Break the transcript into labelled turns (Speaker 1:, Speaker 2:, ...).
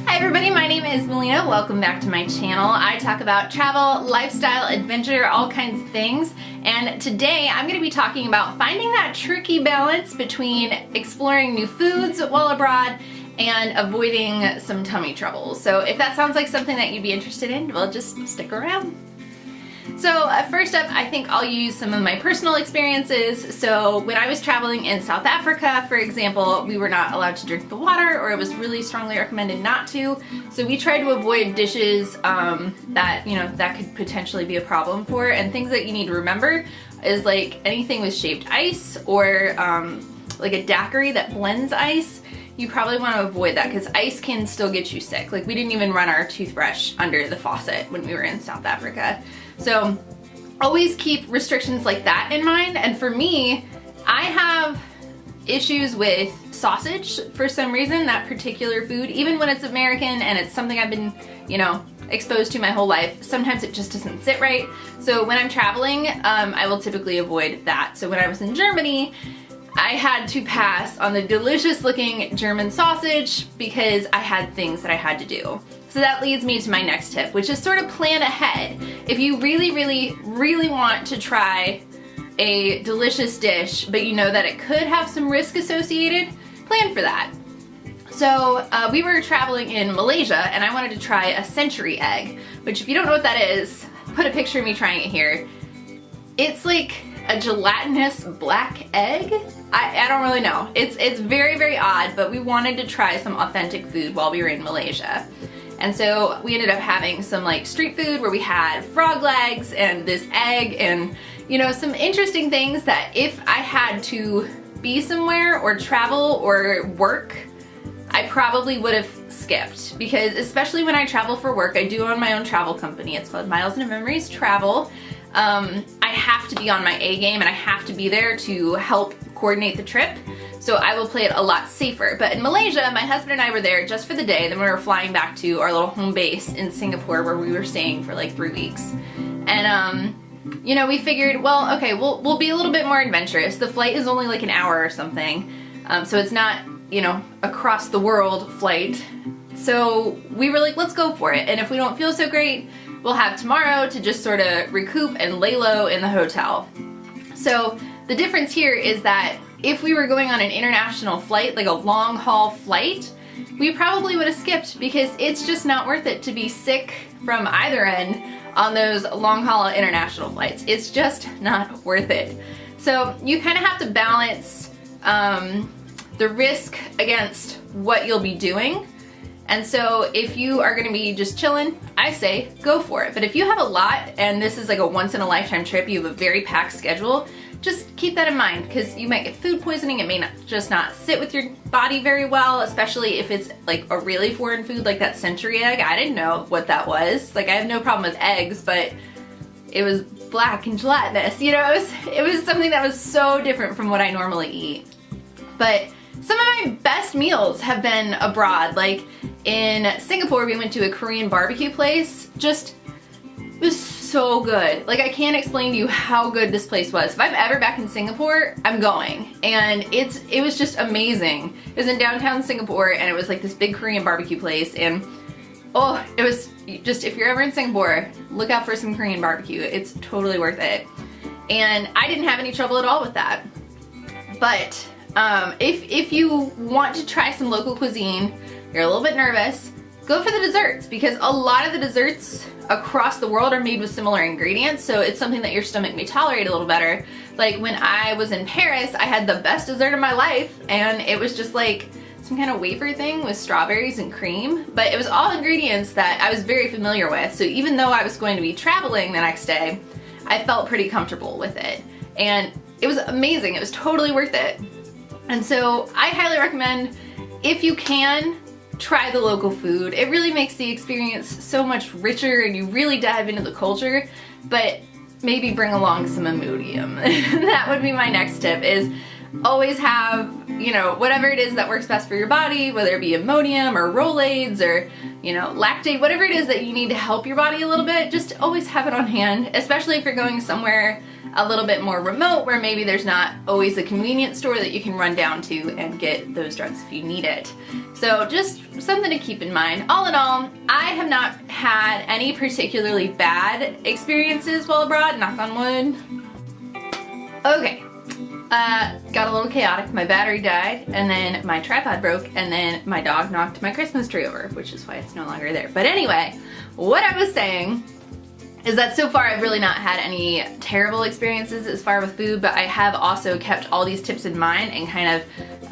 Speaker 1: Hi everybody, my name is Melina. Welcome back to my channel. I talk about travel, lifestyle, adventure, all kinds of things. And today I'm going to be talking about finding that tricky balance between exploring new foods while abroad and avoiding some tummy trouble. So if that sounds like something that you'd be interested in, well, just stick around. So first up, I think I'll use some of my personal experiences. So when I was traveling in South Africa, for example, we were not allowed to drink the water, or it was really strongly recommended not to. So we tried to avoid dishes that could potentially be a problem for. And things that you need to remember is like anything with shaved ice or like a daiquiri that blends ice. You probably want to avoid that because ice can still get you sick. Like we didn't even run our toothbrush under the faucet when we were in South Africa. So always keep restrictions like that in mind. And for me, I have issues with sausage for some reason, that particular food, even when it's American and it's something I've been, exposed to my whole life. Sometimes it just doesn't sit right. So when I'm traveling, I will typically avoid that. So when I was in Germany, I had to pass on the delicious looking German sausage because I had things that I had to do. So that leads me to my next tip, which is sort of plan ahead. If you really, really, really want to try a delicious dish, but you know that it could have some risk associated, plan for that. So we were traveling in Malaysia and I wanted to try a century egg, which if you don't know what that is, put a picture of me trying it here. It's like a gelatinous black egg? I don't really know. It's very, very odd, but we wanted to try some authentic food while we were in Malaysia. And so we ended up having some like street food where we had frog legs and this egg and, some interesting things that if I had to be somewhere or travel or work, I probably would have skipped, because especially when I travel for work, I do own my own travel company. It's called Miles and Memories Travel. I have to be on my A game and I have to be there to help coordinate the trip. So I will play it a lot safer. But in Malaysia, my husband and I were there just for the day. Then we were flying back to our little home base in Singapore where we were staying for like 3 weeks. And, we figured, well, okay, we'll be a little bit more adventurous. The flight is only like an hour or something. So it's not, across the world flight. So we were like, let's go for it. And if we don't feel so great, we'll have tomorrow to just sort of recoup and lay low in the hotel. So the difference here is that if we were going on an international flight, like a long haul flight, we probably would have skipped because it's just not worth it to be sick from either end on those long haul international flights. It's just not worth it. So you kind of have to balance the risk against what you'll be doing. And so if you are gonna be just chilling, I say go for it. But if you have a lot and this is like a once in a lifetime trip, you have a very packed schedule, just keep that in mind because you might get food poisoning. It may not sit with your body very well, especially if it's like a really foreign food like that century egg. I didn't know what that was. Like I have no problem with eggs, but it was black and gelatinous. It was something that was so different from what I normally eat. But some of my best meals have been abroad. Like in Singapore, we went to a Korean barbecue place. It was so good. Like I can't explain to you how good this place was. If I'm ever back in Singapore, I'm going. And it was just amazing. It was in downtown Singapore and it was like this big Korean barbecue place. And it was just, if you're ever in Singapore, look out for some Korean barbecue. It's totally worth it. And I didn't have any trouble at all with that. But if you want to try some local cuisine, you're a little bit nervous, go for the desserts because a lot of the desserts across the world are made with similar ingredients, so it's something that your stomach may tolerate a little better. Like when I was in Paris, I had the best dessert of my life and it was just like some kind of wafer thing with strawberries and cream, but it was all ingredients that I was very familiar with. So even though I was going to be traveling the next day, I felt pretty comfortable with it. And it was amazing. It was totally worth it. And so I highly recommend, if you can, try the local food. It really makes the experience so much richer and you really dive into the culture, but maybe bring along some Imodium. That would be my next tip is always have, you know, whatever it is that works best for your body, whether it be Imodium or Rolaids or, you know, Lactate, whatever it is that you need to help your body a little bit, just always have it on hand, especially if you're going somewhere a little bit more remote where maybe there's not always a convenience store that you can run down to and get those drugs if you need it. So just something to keep in mind. All in all, I have not had any particularly bad experiences while abroad, knock on wood. Okay, got a little chaotic. My battery died, and then my tripod broke, and then my dog knocked my Christmas tree over, which is why it's no longer there. But anyway, what I was saying is that so far I've really not had any terrible experiences as far with food, but I have also kept all these tips in mind and kind of